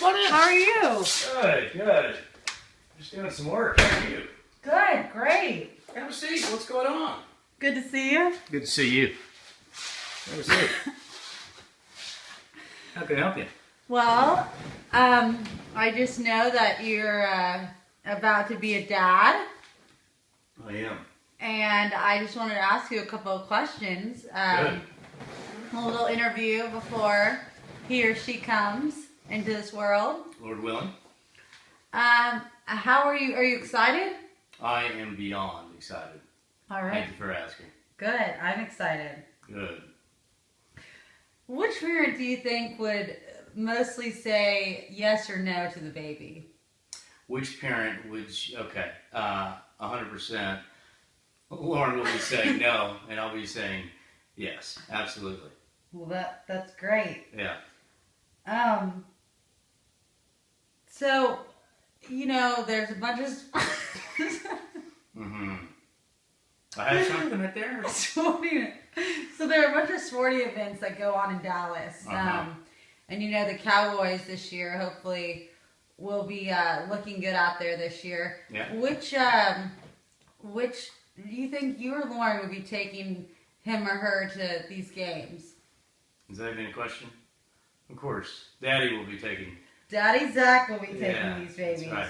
Come on in. How are you? Good, good. Just doing some work. How are you? Good, great. Have a seat. What's going on? Good to see you. Good to see you. Have a seat. How can I help you? Well, I just know that you're about to be a dad, I am. and I just wanted to ask you a couple of questions. A little interview before he or she comes into this world. Lord willing. How are you? Are you excited? I am beyond excited. All right. Thank you for asking. Good. I'm excited. Good. Which parent do you think would mostly say yes or no to the baby? Which parent would, 100%. Lauren will be saying no, and I'll be saying yes, absolutely. Well, that's great. Yeah. So, there's a bunch of Mm-hmm. I have something right there. sporting. So there are a bunch of sporting events that go on in Dallas, and the Cowboys this year hopefully will be looking good out there this year. Yeah. Which do you think you or Lauren would be taking him or her to these games? Is that even a question? Of course. Daddy will be taking. Daddy Zach will be taking these babies. That's right.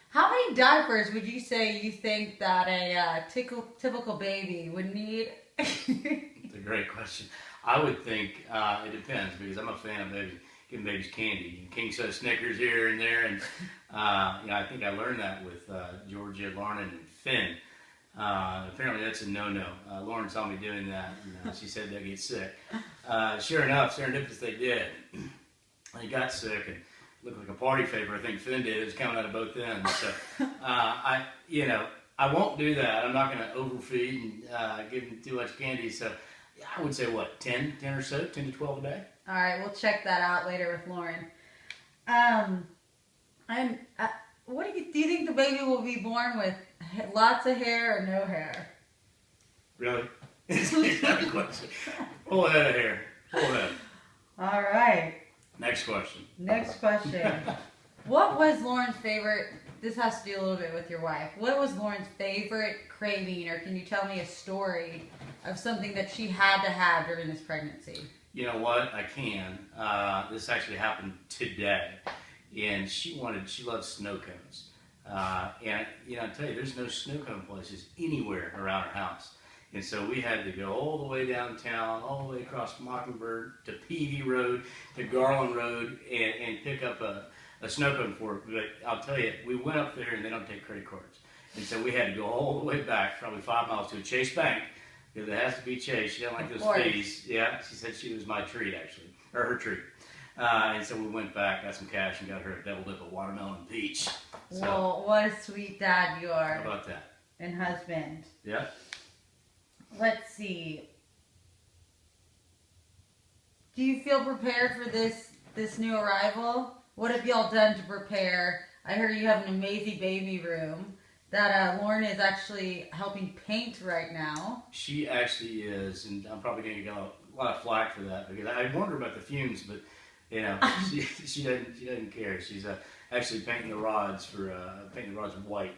How many diapers would you say you think that a typical baby would need? It's a great question. I would think it depends because I'm a fan of giving babies candy, king size Snickers here and there, and I think I learned that with Georgia, Lauren, and Finn. Apparently that's a no-no. Lauren saw me doing that, and she said they'd get sick. Sure enough, serendipitous they did. They got sick and looked like a party favor. I think Finn did. It was coming out of both ends. So I won't do that. I'm not going to overfeed and give them too much candy. So I would say 10 or so, 10 to 12 a day. All right, we'll check that out later with Lauren. What do you think the baby will be born with? Lots of hair or no hair? Really? Not a question. Full head of hair. Full head. All right. Next question. Next question. What was Lauren's favorite? This has to do a little bit with your wife. What was Lauren's favorite craving, or can you tell me a story of something that she had to have during this pregnancy? You know what? I can. This actually happened today, and she loves snow cones. And I tell you, there's no snow cone places anywhere around our house. And so we had to go all the way downtown, all the way across Mockingbird to Peavy Road to Garland Road and pick up a snow cone for her. But I'll tell you, we went up there and they don't take credit cards. And so we had to go all the way back, probably 5 miles to a Chase Bank, because it has to be Chase. She didn't like those fees. Yeah, she said she was my treat, actually, or her treat. And so we went back, got some cash, and got her a double dip of watermelon and peach. So, well, what a sweet dad you are. how about that? And husband. Yeah. Let's see. Do you feel prepared for this new arrival? What have y'all done to prepare? I heard you have an amazing baby room that Lauren is actually helping paint right now. She actually is, and I'm probably going to get a lot of flack for that because I warned her about the fumes, but she doesn't care. She's actually painting the rods white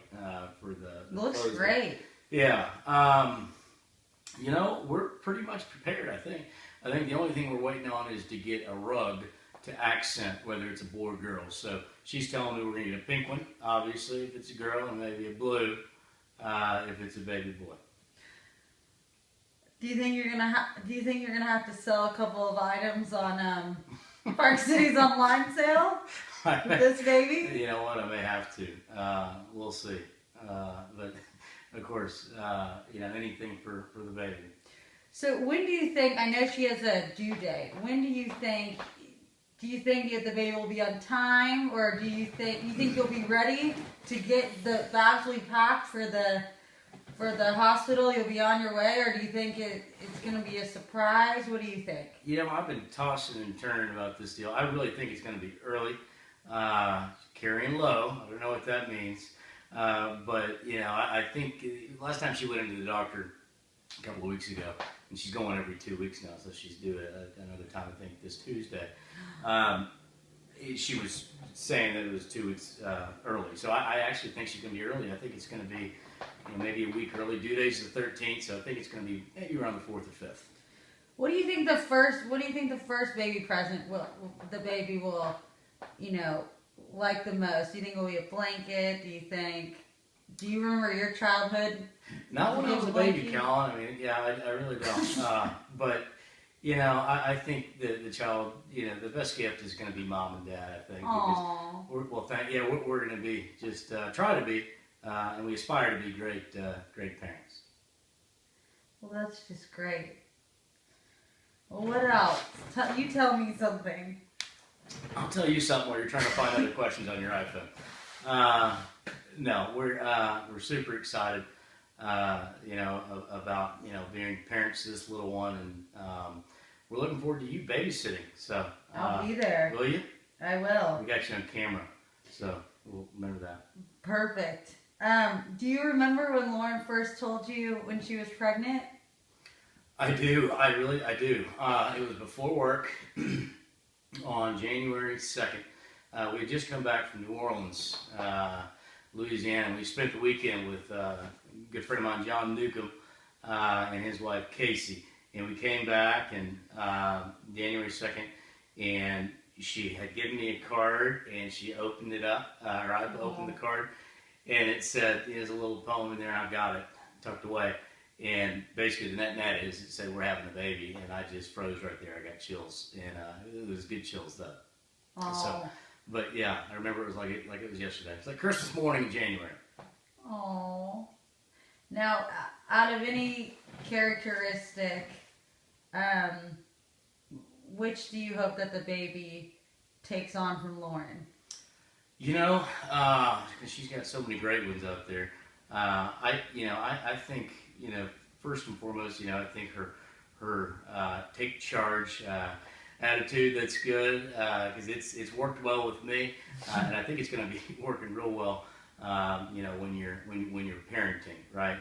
for the Looks great. Yeah. We're pretty much prepared, I think. I think the only thing we're waiting on is to get a rug to accent whether it's a boy or girl. So she's telling me we're going to get a pink one, obviously, if it's a girl, and maybe a blue if it's a baby boy. Do you think you're gonna have to sell a couple of items on Park City's online sale with this baby? You know what? I may have to. We'll see. But of course, anything for the baby. So when do you think, I know she has a due date, when do you think the baby will be on time, or do you think you'll be ready to get the bags we packed for the hospital? You'll be on your way, or do you think it's going to be a surprise? What do you think? I've been tossing and turning about this deal. I really think it's going to be early, carrying low. I don't know what that means. But I think last time she went into the doctor a couple of weeks ago, and she's going every 2 weeks now, so she's due another time, I think, this Tuesday. she was saying that it was 2 weeks early. So I actually think she's going to be early. I think it's going to be maybe a week early. Due date's the 13th, so I think it's going to be maybe around the 4th or 5th. What do you think the first baby present the baby will, like the most? Do you think it'll be a blanket? Do you remember your childhood? Not when I was a baby, Colin. I mean, yeah, I really don't. But I think the child, the best gift is going to be mom and dad. I think. Aww. We're going to be just try to be, and we aspire to be great parents. Well, that's just great. Well, what else? You tell me something. I'll tell you something while you're trying to find other questions on your iPhone. No, we're super excited, about being parents to this little one, and we're looking forward to you babysitting. So I'll be there. Will you? I will. We got you on camera, so we'll remember that. Perfect. Do you remember when Lauren first told you when she was pregnant? I do. I do. It was before work on January 2nd. We had just come back from New Orleans, Louisiana, and we spent the weekend with a good friend of mine, John Newcomb, and his wife, Casey. And we came back and January 2nd, and she had given me a card, and she opened it up, or I opened the card, and it said, there's a little poem in there, and I've got it tucked away. And basically the net is, it said we're having a baby, and I just froze right there. I got chills, and it was good chills though. Oh. So, but yeah, I remember it was like it was yesterday. It's like Christmas morning in January. Oh. Now, out of any characteristic, which do you hope that the baby takes on from Lauren? Because she's got so many great ones out there. I think, first and foremost, I think her take charge attitude, that's good, because it's worked well with me, and I think it's going to be working real well, when you're parenting, right?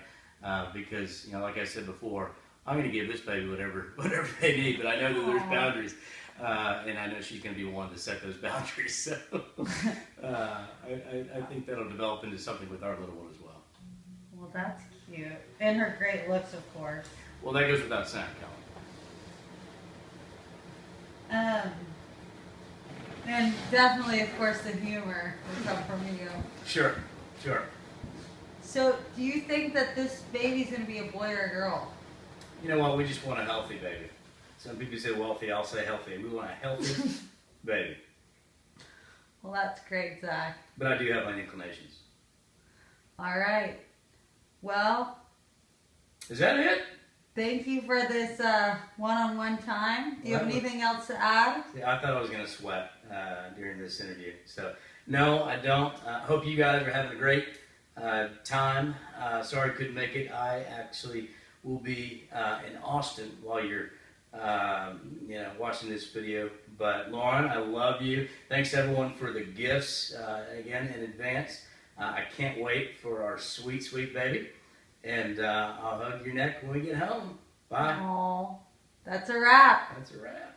Because like I said before, I'm going to give this baby whatever they need, but I know that there's boundaries, and I know she's going to be one to set those boundaries. So I think that'll develop into something with our little one as well. Well, that's cute. And her great looks, of course. Well, that goes without saying, Colin. And definitely, of course, the humor will come from you. Sure. So, do you think that this baby's going to be a boy or a girl? You know what? We just want a healthy baby. Some people say wealthy, I'll say healthy. We want a healthy baby. Well, that's great, Zach. But I do have my inclinations. All right. Well, is that it? Thank you for this one-on-one time. Do you have anything else to add? Yeah, I thought I was going to sweat during this interview. So, no, I don't. Hope you guys are having a great time. Sorry I couldn't make it. I actually will be in Austin while you're watching this video. But Lauren, I love you. Thanks everyone for the gifts again in advance. I can't wait for our sweet, sweet baby. And I'll hug your neck when we get home. Bye. Aww, that's a wrap. That's a wrap.